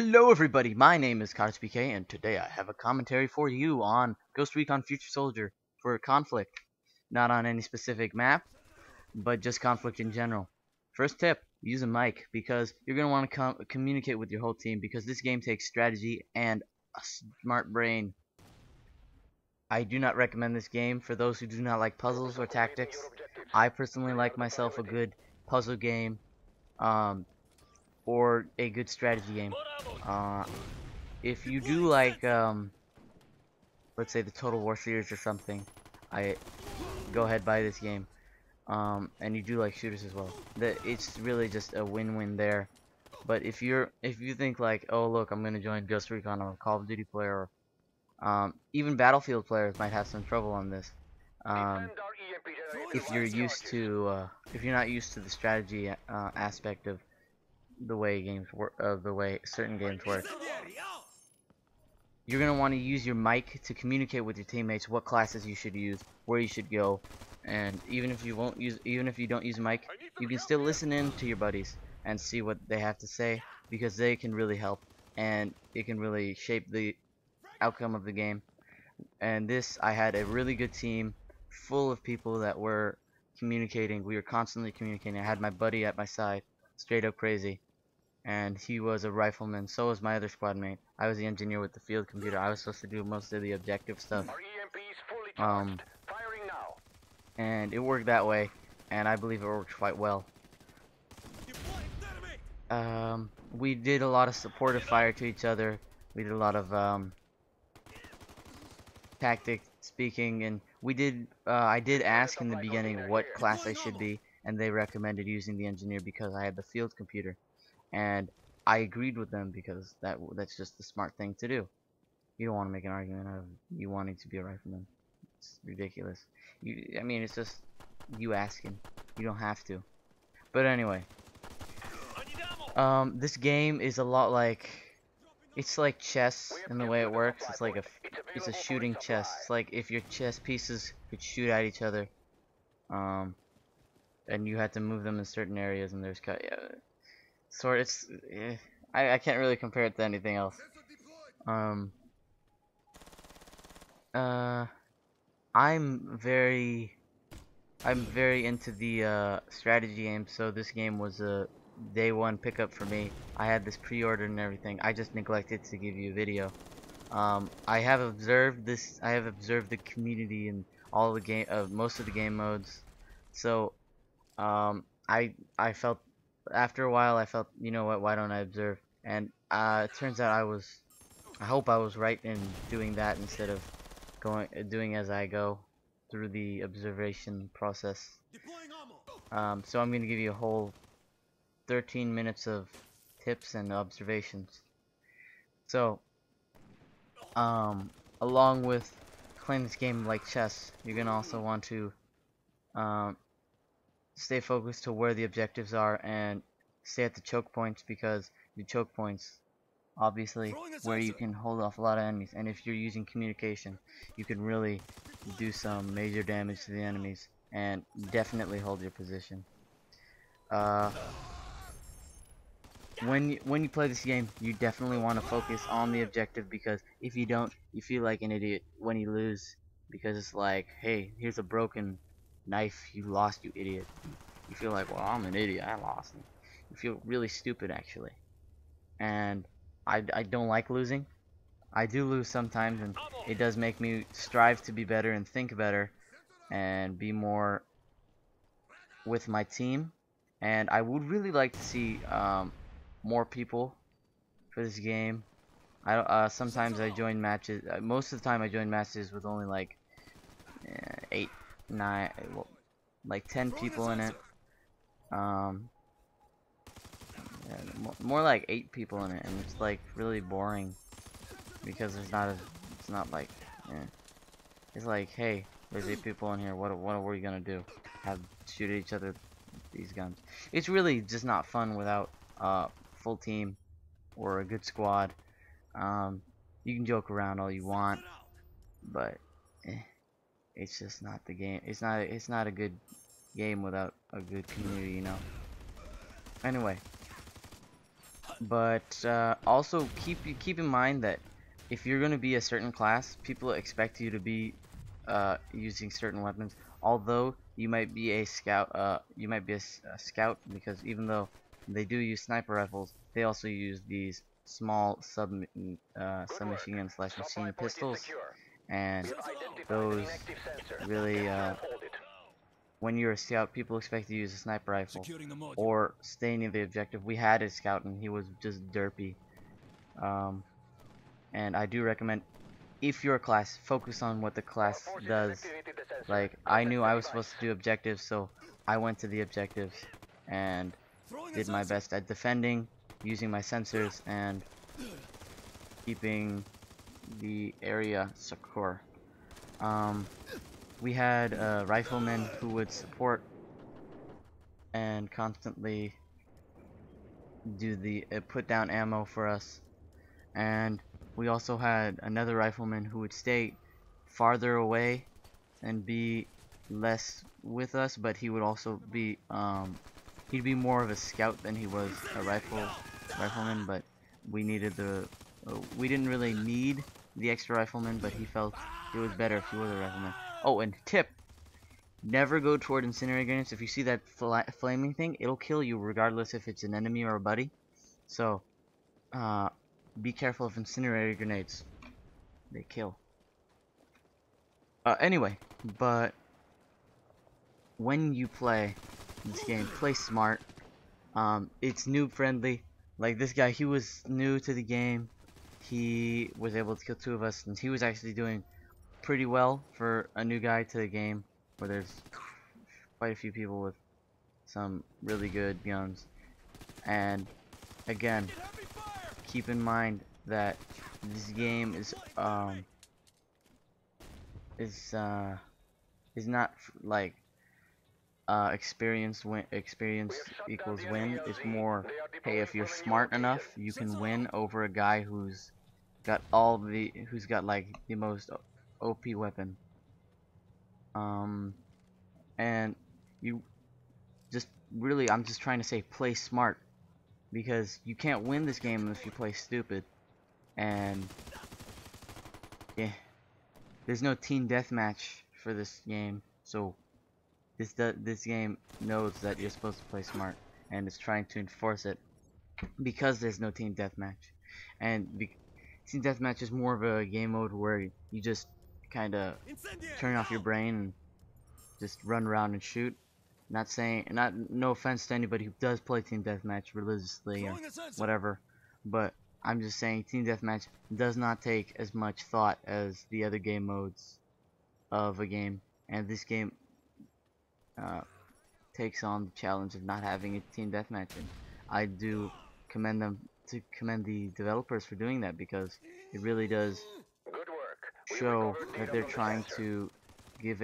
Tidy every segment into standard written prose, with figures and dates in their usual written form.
Hello everybody, my name is Cottagepk and today I have a commentary for you on Ghost Recon Future Soldier for Conflict. Not on any specific map, but just Conflict in general. First tip, use a mic because you're going to want to communicate with your whole team because this game takes strategy and a smart brain. I do not recommend this game for those who do not like puzzles or tactics. I personally like myself a good puzzle game. Or a good strategy game. If you do like, let's say the Total War series or something, I go ahead buy this game. And you do like shooters as well. It's really just a win-win there. But if you think like, oh look, I'm gonna join Ghost Recon or Call of Duty player, or even Battlefield players might have some trouble on this. If you're not used to the strategy aspect of the way games work, the way certain games work. You're gonna want to use your mic to communicate with your teammates what classes you should use, where you should go, and even if you don't use a mic, you can still listen in to your buddies and see what they have to say because they can really help and it can really shape the outcome of the game. And this, I had a really good team full of people that were communicating. We were constantly communicating. I had my buddy at my side, straight up crazy. And he was a rifleman, so was my other squad mate. I was the engineer with the field computer. I was supposed to do most of the objective stuff. And it worked that way, and I believe it worked quite well. We did a lot of supportive fire to each other. We did a lot of tactic speaking, and I did ask in the beginning what class I should be, and they recommended using the engineer because I had the field computer. And I agreed with them because that's just the smart thing to do. You don't want to make an argument out of you wanting to be a rifleman. It's ridiculous. I mean, it's just you asking. You don't have to. But anyway, this game is a lot like, it's like chess in the way it works. It's a shooting chess. It's like if your chess pieces could shoot at each other, and you had to move them in certain areas, and there's I can't really compare it to anything else. I'm very into the strategy game, so this game was a day one pickup for me. I had this pre-ordered and everything. I just neglected to give you a video. I have observed the community and all the most of the game modes. So I felt, after a while, I felt, you know what, why don't I observe? And it turns out I hope I was right in doing that instead of doing as I go through the observation process. So I'm going to give you a whole 13 minutes of tips and observations. So, along with playing this game like chess, you're going to also want to stay focused to where the objectives are and stay at the choke points, because the choke points obviously where you can hold off a lot of enemies, and if you're using communication you can really do some major damage to the enemies and definitely hold your position. When you play this game, you definitely want to focus on the objective, because if you don't, you feel like an idiot when you lose, because it's like, hey, here's a broken knife, you lost, you idiot. You feel like, well, I'm an idiot, I lost. You feel really stupid, actually. And I don't like losing. I do lose sometimes, and it does make me strive to be better and think better and be more with my team. And I would really like to see more people for this game. Sometimes I join matches. Most of the time I join matches with only like 8, 9, well, like 10 people in it. Yeah, more like 8 people in it, and it's like really boring because it's not like, it's like, hey, there's 8 people in here. What are we gonna do? Have shoot at each other with these guns? It's really just not fun without full team or a good squad. You can joke around all you want, but it's just not the game. It's not a good game without a good community, you know. Anyway, But also keep in mind that if you're going to be a certain class, people expect you to be using certain weapons. Although you might be a scout, a scout, because even though they do use sniper rifles, they also use these small submachine gun slash machine pistols, and those really when you're a scout, people expect you to use a sniper rifle or stay near the objective. We had a scout and he was just derpy. Um, and I do recommend, if you're a class, focus on what the class does. Like, I knew I was supposed to do objectives, so I went to the objectives and did my best at defending, using my sensors, and keeping the area secure. Um, we had riflemen who would support and constantly do the put down ammo for us, and we also had another rifleman who would stay farther away and be less with us, but he would also be he'd be more of a scout than he was a rifleman, but we needed the we didn't really need the extra rifleman, but he felt it was better if he was a rifleman. Oh, and tip: never go toward incendiary grenades. If you see that flaming thing, it'll kill you regardless if it's an enemy or a buddy. So, be careful of incendiary grenades. They kill. Anyway, but when you play this game, play smart. It's noob friendly. Like this guy, he was new to the game. He was able to kill 2 of us, and he was actually doing pretty well for a new guy to the game, where there's quite a few people with some really good guns. And again, keep in mind that this game is not like experience equals win. It's more, hey, if you're smart enough, you can win over a guy who's got like the most OP weapon. And you just really, I'm just trying to say, play smart, because you can't win this game if you play stupid. And yeah, there's no team deathmatch for this game, so this game knows that you're supposed to play smart, and it's trying to enforce it because there's no team deathmatch. And team deathmatch is more of a game mode where you just kind of turn off your brain and just run around and shoot. No offense to anybody who does play team deathmatch religiously or whatever, but I'm just saying team deathmatch does not take as much thought as the other game modes of a game, and this game takes on the challenge of not having a team deathmatch, and I do commend the developers for doing that, because it really does show that they're trying to give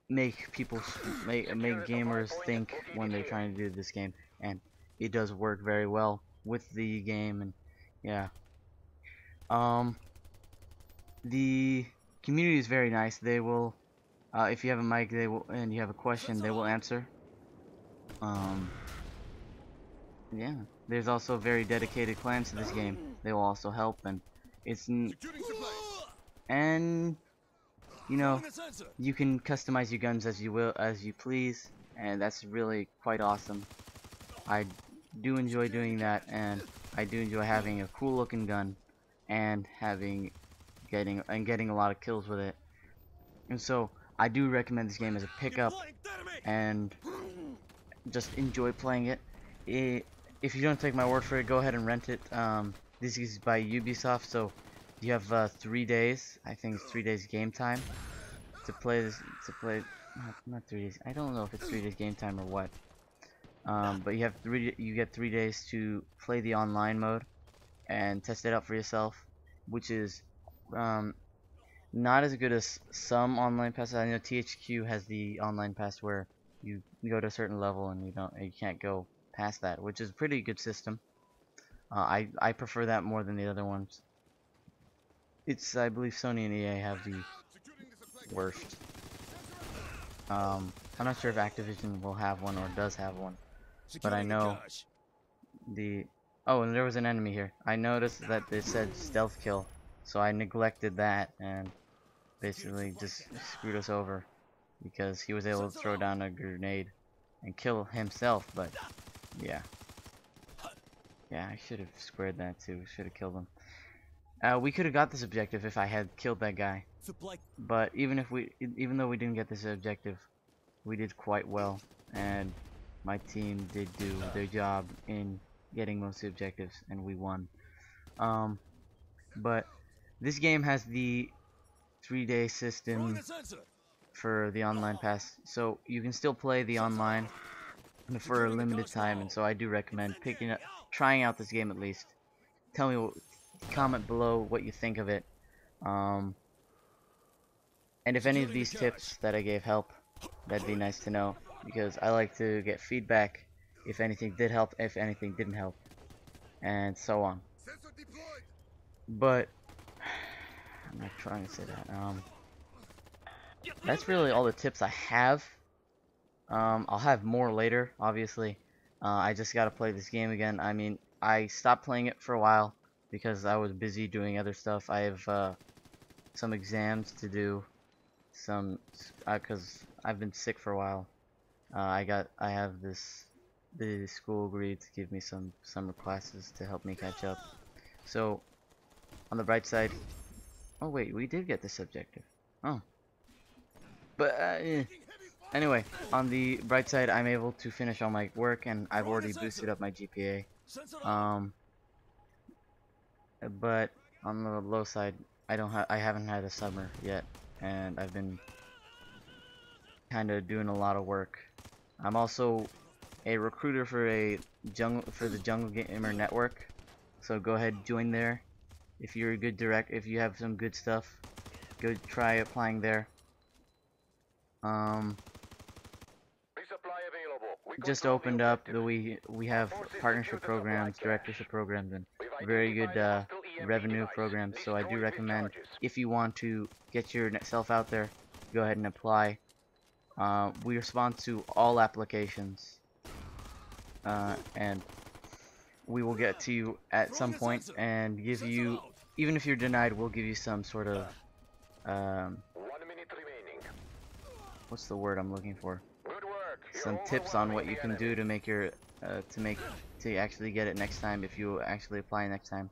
make gamers think when they're trying to do this game, and it does work very well with the game. And yeah, the community is very nice. They will, if you have a mic, and you have a question, they will answer. Yeah, there's also very dedicated clans to this game. They will also help, and and you know, you can customize your guns as you please, and that's really quite awesome. I do enjoy doing that, and I do enjoy having a cool looking gun and getting a lot of kills with it. And so I do recommend this game as a pickup, and just enjoy playing it. If you don't take my word for it, go ahead and rent it. This is by Ubisoft, so you have 3 days. I think it's 3 days game time to play this. Not 3 days. I don't know if it's 3 days game time or what. But you get 3 days to play the online mode and test it out for yourself, which is not as good as some online passes. I know THQ has the online pass where you go to a certain level and you can't go past that, which is a pretty good system. I prefer that more than the other ones. I believe Sony and EA have the worst. I'm not sure if Activision will have one or does have one, but I know the... Oh, and there was an enemy here. I noticed that it said stealth kill, so I neglected that and basically just screwed us over because he was able to throw down a grenade and kill himself, but yeah. Yeah, I should have squared that too. Should have killed him. We could have got this objective if I had killed that guy. But even though we didn't get this objective, we did quite well, and my team did do their job in getting most of the objectives, and we won. But this game has the 3-day system for the online pass, so you can still play the online for a limited time, and so I do recommend trying out this game at least. Tell me, comment below what you think of it, and if any of these tips that I gave help, that'd be nice to know, because I like to get feedback if anything did help, if anything didn't help, and so on. But I'm not trying to say that. That's really all the tips I have. I'll have more later, obviously. I just gotta play this game again. I mean, I stopped playing it for a while because I was busy doing other stuff. I have some exams to do, because I've been sick for a while. I have the school agreed to give me some summer classes to help me catch up. So, on the bright side, oh wait, we did get this objective. Oh. But, anyway, on the bright side, I'm able to finish all my work, and I've already boosted up my GPA. But on the low side, I haven't had a summer yet, and I've been kind of doing a lot of work. I'm also a recruiter for the Jungle Gamer Network, so go ahead, join there. If you're a good if you have some good stuff, go try applying there. Just opened up we have partnership programs, directorship programs, and very good revenue programs, so I do recommend, if you want to get yourself out there, go ahead and apply. We respond to all applications, and we will get to you at some point and give you, even if you're denied, we'll give you some sort of what's the word I'm looking for? Some tips on what you can do to make your to actually get it next time, if you actually apply next time.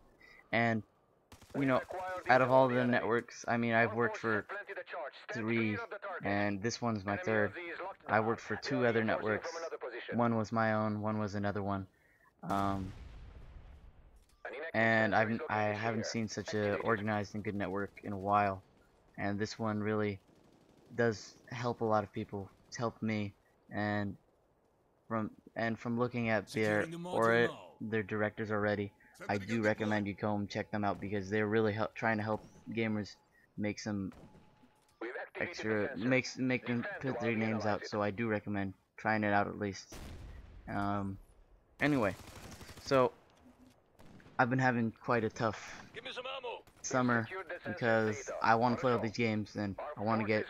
And you know, out of all the networks, I mean, I've worked for 3, and this one's my 3rd. I worked for 2 other networks. One was my own, one was another one. And I haven't seen such a organized and good network in a while. And this one really does help a lot of people. It's helped me, and from looking at their directors already, I do recommend you go and check them out, because they're really trying to help gamers make some extra, make them put their names out. So I do recommend trying it out at least. Anyway, so I've been having quite a tough summer because I want to play all these games, and I want to get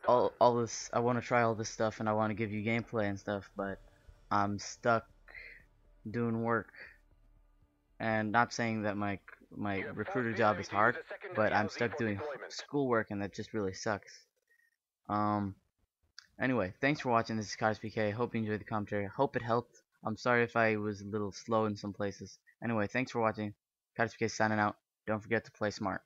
all this. I want to try all this stuff, and I want to give you gameplay and stuff, but I'm stuck doing work. And not saying that my recruiter job is hard, but I'm stuck doing schoolwork, and that just really sucks. Anyway, thanks for watching. This is Cottagepk. Hope you enjoyed the commentary. Hope it helped. I'm sorry if I was a little slow in some places. Anyway, thanks for watching. Cottagepk signing out. Don't forget to play smart.